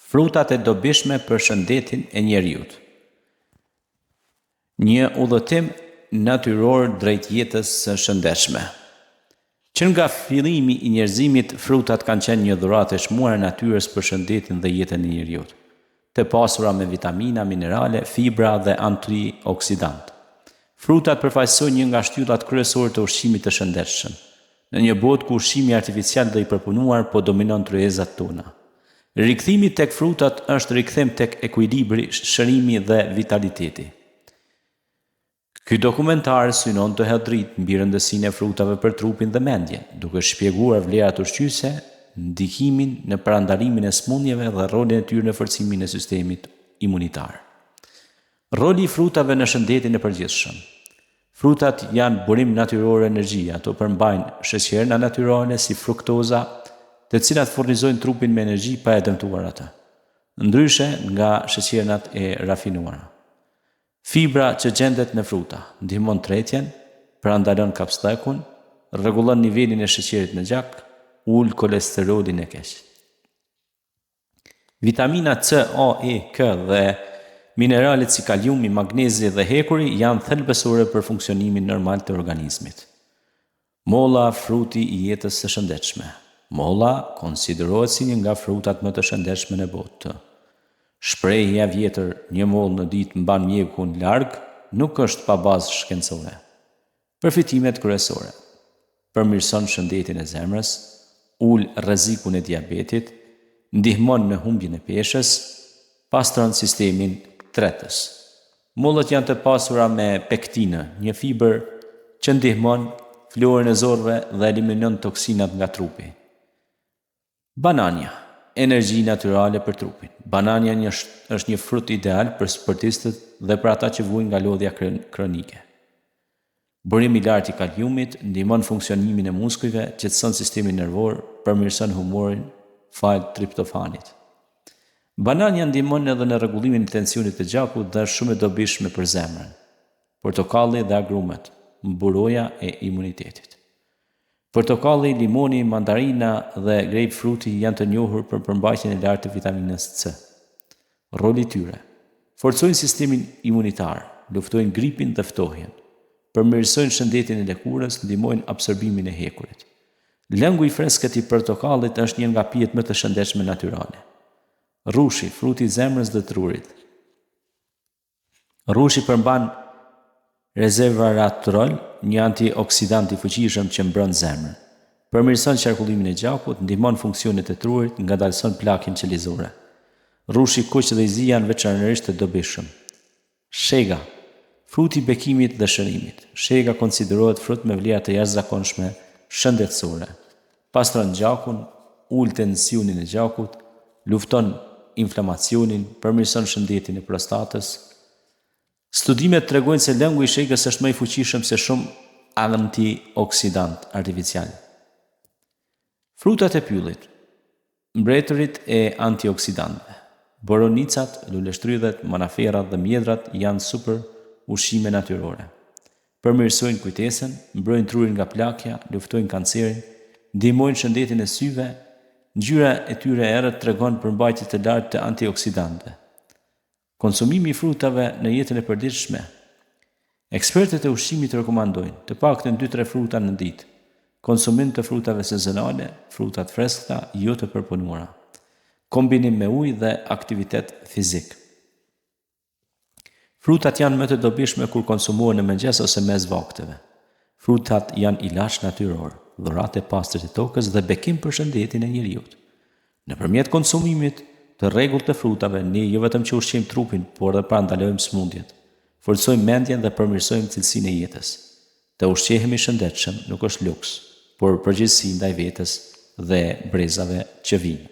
Frutat e dobishme për shëndetin e njeriut. Një udhëtim natyror drejt jetës së shëndetshme. Që nga fillimi i njerëzimit, frutat kanë qenë një dhuratë e çmuar e natyrës për shëndetin dhe jetën e njeriut, të pasura me vitamina, minerale, fibra dhe antioksidant. Frutat përfaqësojnë një nga shtyllat kryesore të ushqimit të shëndetshëm, në një botë ku ushqimi artificial dhe i përpunuar po dominon tryezat tona. Rikthimi tek frutat është rikthem tek ekuilibri, shërimi dhe vitaliteti. Ky dokumentar synon të hedhë dritë mbi rëndësinë e frutave për trupin dhe mendjen, duke shpjeguar vlerat ushqyese, ndikimin në parandalimin e smundjeve dhe rolin e tyre në forcimin e sistemit imunitar. Roli i frutave në shëndetin e përgjithshëm. Frutat janë burim natyror energjie, ato përmbajnë sheqerna natyrale si fruktoza, të cilat furnizojnë trupin me energji pa e dëmtuar atë, ndryshe nga sheqernat e rafinuara. Fibra që gjendet në fruta ndihmon tretjen, parandalon kapslekun, rregullon nivelin e sheqerit në gjak, ul kolesterolin e keq. Vitamina C, A, E, K dhe mineralet si kaliumi, magnezi dhe hekuri janë thelbësore për funksionimin normal të organizmit. Molla, fruti i jetës së shëndetshme. Molla konsiderohet si një nga frutat më të shëndetshme në botë. Shprehja vjetër një mollë në ditë mban mjekun larg nuk është pa bazë shkencore. Përfitimet kryesore: përmirëson shëndetin e zemrës, ul rrezikun e diabetit, ndihmon në humbjen e peshës, pastron sistemin tretës. Mollët janë të pasura me pektinë, një fibër që ndihmon florën e zorrëve dhe eliminon toksinat nga trupi. Banania, energji natyrale për trupin. Banania është një frut ideal për sportistët dhe për ata që vujnë nga lodhja kronike. Burim i lartë i kaliumit ndihmon funksionimin e muskujve, qetëson sistemin nervor, përmirëson humorin fal triptofanit. Banania ndihmon edhe në rregullimin e tensionit të gjakut dhe është shumë e dobishme për zemrën. Portokalli dhe agrumet, mburoja e imunitetit. Portokalli, limoni, mandarina dhe grapefruti janë të njohur për përmbajtjen e lartë të vitaminës C. Roli i tyre: forcojnë sistemin imunitar, luftojnë gripin dhe ftohjen, përmirësojnë shëndetin e lëkurës, ndihmojnë absorbimin e hekurit. Lëngu i freskët i portokallit është një nga pijet më të shëndetshme natyrale. Rushi, fruti i zemrës dhe trurit. Rushi përmban resveratrol, një antioksidant i fuqishëm që mbron zemrën. Përmirëson qarkullimin e gjakut, ndihmon funksionet e trurit, ngadalëson plakjen qelizore. Rushi, kuq dhe i zi janë veçanërisht të dobishëm. Shega, fruti i bekimit dhe shërimit. Shega konsiderohet frut me vlera të jashtëzakonshme shëndetësore. Pastron gjakun, ul tensionin e gjakut, lufton inflamacionin, përmirëson shëndetin e prostatës. Studimet tregojnë se lëngu i shegës është më i fuqishëm se shumë antioksidant artificial. Frutat e pyllit, mbretërit e antioksidantëve. Boronicat, luleshtrydhet, manaferat dhe mjedrat janë super ushqime natyrore. Përmirësojnë kujtesën, mbrojnë trurin nga plakja, luftojnë kancerin, ndihmojnë shëndetin e syve. Ngjyra e tyre errët tregon përmbajtje të lartë të antioksidantëve. Konsumimi i frutave në jetën e përditshme. Ekspertët e ushqimit rekomandojnë të paktën 2-3 fruta në ditë. Konsumim të frutave sezonale, frutat freskëta, jo të përpunuara. Kombinim me ujë dhe aktivitet fizik. Frutat janë më të dobishme kur konsumohen në mëngjes ose mes vakteve. Frutat janë ilaç natyror, dhuratë e pastër të tokës dhe bekim për shëndetin e njeriut. Nëpërmjet konsumimit të rregullt të frutave, ne jo vetëm që ushqejmë trupin, por edhe parandalojmë smundjet, forcojmë mendjen dhe përmirësojmë cilësinë e jetës. Të ushqehemi shëndetshëm nuk është luks, por përgjegjësi ndaj vetes dhe brezave që vijnë.